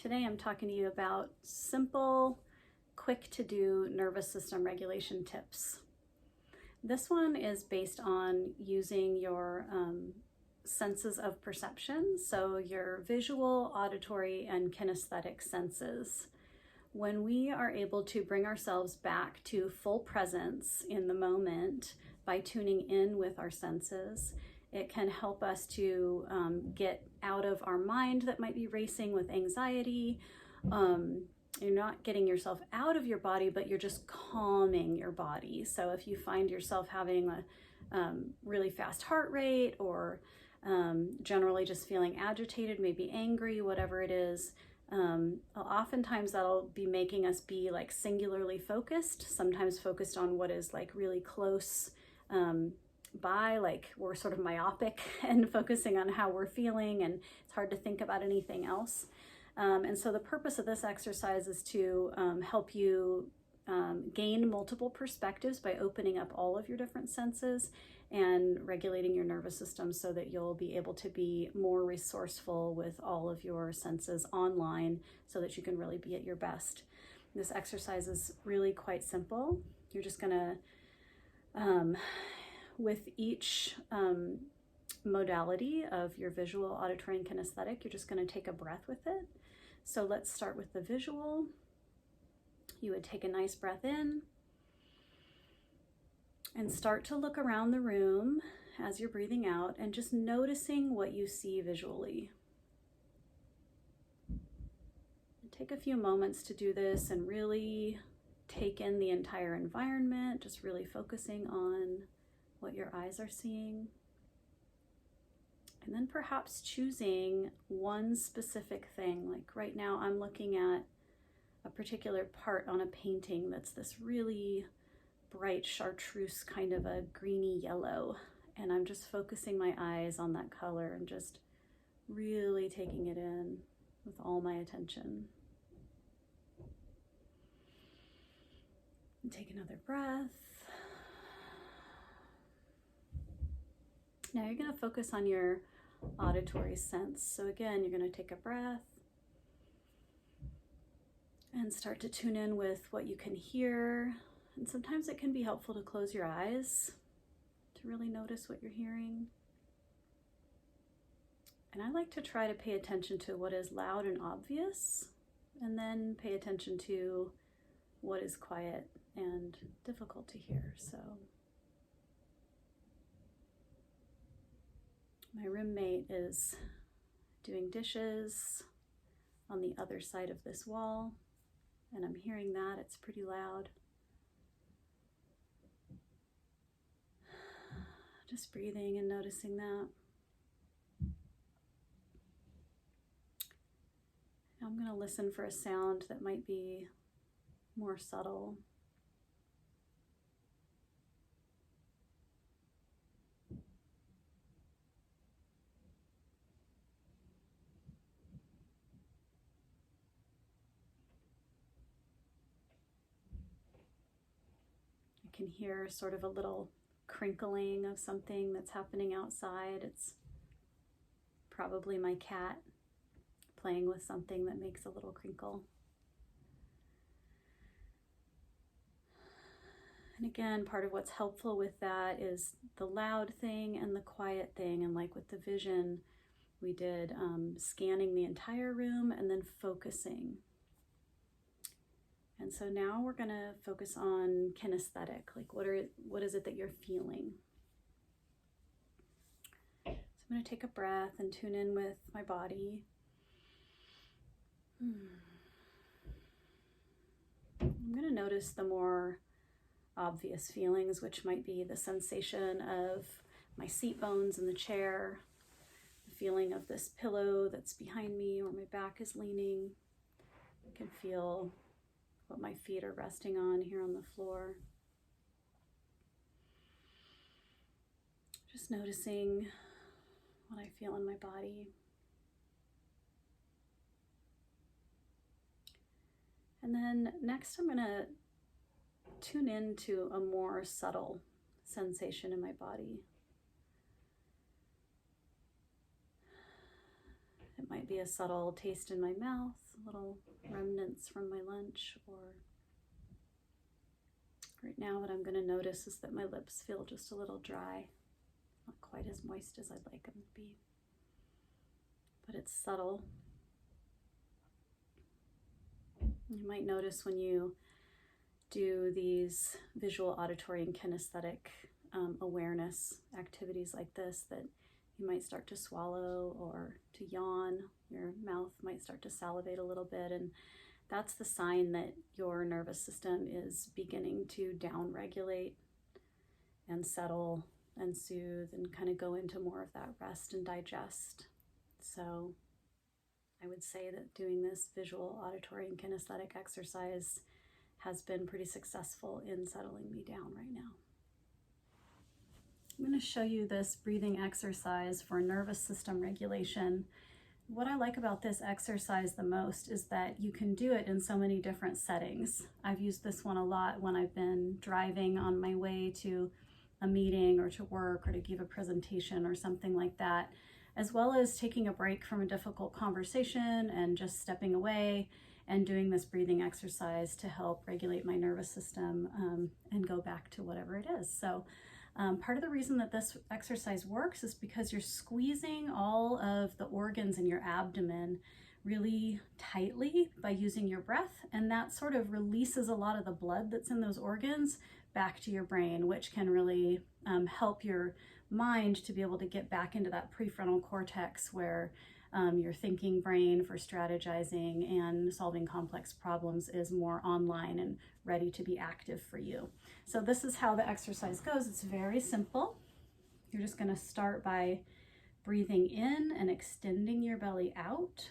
Today I'm talking to you about simple, quick to do nervous system regulation tips. This one is based on using your senses of perception, so your visual, auditory, and kinesthetic senses. When we are able to bring ourselves back to full presence in the moment by tuning in with our senses, it can help us to get out of our mind that might be racing with anxiety. You're not getting yourself out of your body, but you're just calming your body. So if you find yourself having a really fast heart rate, or generally just feeling agitated, maybe angry, whatever it is, oftentimes that'll be making us be like singularly focused, sometimes focused on what is like really close by, like we're sort of myopic and focusing on how we're feeling, and it's hard to think about anything else. And so the purpose of this exercise is to help you gain multiple perspectives by opening up all of your different senses and regulating your nervous system so that you'll be able to be more resourceful with all of your senses online so that you can really be at your best. This exercise is really quite simple. You're just gonna, with each modality of your visual, auditory, and kinesthetic, you're just gonna take a breath with it. So let's start with the visual. You would take a nice breath in and start to look around the room as you're breathing out and just noticing what you see visually. Take a few moments to do this and really take in the entire environment, just really focusing on what your eyes are seeing. And then perhaps choosing one specific thing. Like right now I'm looking at a particular part on a painting that's this really bright chartreuse, kind of a greeny yellow. And I'm just focusing my eyes on that color and just really taking it in with all my attention. And take another breath. Now you're going to focus on your auditory sense. So again, you're going to take a breath and start to tune in with what you can hear. And sometimes it can be helpful to close your eyes to really notice what you're hearing. And I like to try to pay attention to what is loud and obvious, and then pay attention to what is quiet and difficult to hear. So my roommate is doing dishes on the other side of this wall, and I'm hearing that. It's pretty loud. Just breathing and noticing that. I'm going to listen for a sound that might be more subtle. I can hear sort of a little crinkling of something that's happening outside. It's probably my cat playing with something that makes a little crinkle. And again, part of what's helpful with that is the loud thing and the quiet thing. And like with the vision, we did scanning the entire room and then focusing. And so now we're going to focus on kinesthetic, like what is it that you're feeling? So I'm going to take a breath and tune in with my body. I'm going to notice the more obvious feelings, which might be the sensation of my seat bones in the chair, the feeling of this pillow that's behind me where my back is leaning. I can feel what my feet are resting on here on the floor. Just noticing what I feel in my body. And then next I'm going to tune into a more subtle sensation in my body. It might be a subtle taste in my mouth, little remnants from my lunch, or right now what I'm going to notice is that my lips feel just a little dry, not quite as moist as I'd like them to be, but it's subtle. You might notice when you do these visual, auditory, and kinesthetic awareness activities like this that you might start to swallow or to yawn. Your mouth might start to salivate a little bit, and that's the sign that your nervous system is beginning to downregulate and settle and soothe and kind of go into more of that rest and digest. So I would say that doing this visual, auditory, and kinesthetic exercise has been pretty successful in settling me down right now. I'm going to show you this breathing exercise for nervous system regulation. What I like about this exercise the most is that you can do it in so many different settings. I've used this one a lot when I've been driving on my way to a meeting or to work or to give a presentation or something like that, as well as taking a break from a difficult conversation and just stepping away and doing this breathing exercise to help regulate my nervous system and go back to whatever it is. So part of the reason that this exercise works is because you're squeezing all of the organs in your abdomen really tightly by using your breath, and that sort of releases a lot of the blood that's in those organs back to your brain, which can really help your mind to be able to get back into that prefrontal cortex where your thinking brain for strategizing and solving complex problems is more online and ready to be active for you. So this is how the exercise goes. It's very simple. You're just going to start by breathing in and extending your belly out.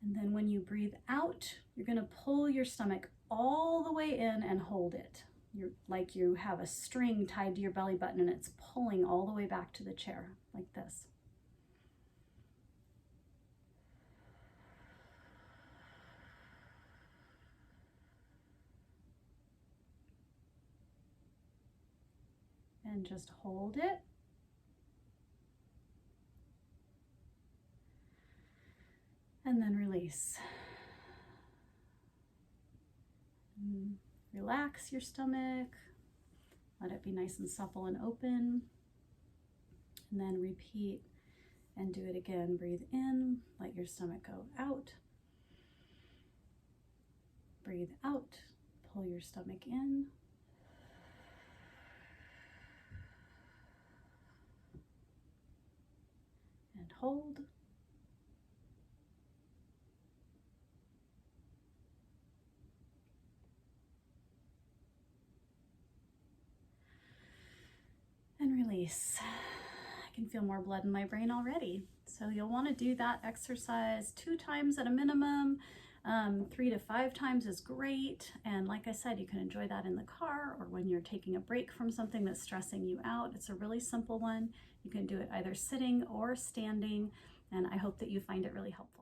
And then when you breathe out, you're going to pull your stomach all the way in and hold it. You're like you have a string tied to your belly button and it's pulling all the way back to the chair like this. And just hold it. And then release. And relax your stomach. Let it be nice and supple and open. And then repeat and do it again. Breathe in, let your stomach go out. Breathe out, pull your stomach in. And hold. And release. I can feel more blood in my brain already. So you'll want to do that exercise 2 times at a minimum. 3 to 5 times is great. And like I said, you can enjoy that in the car or when you're taking a break from something that's stressing you out. It's a really simple one. You can do it either sitting or standing, and I hope that you find it really helpful.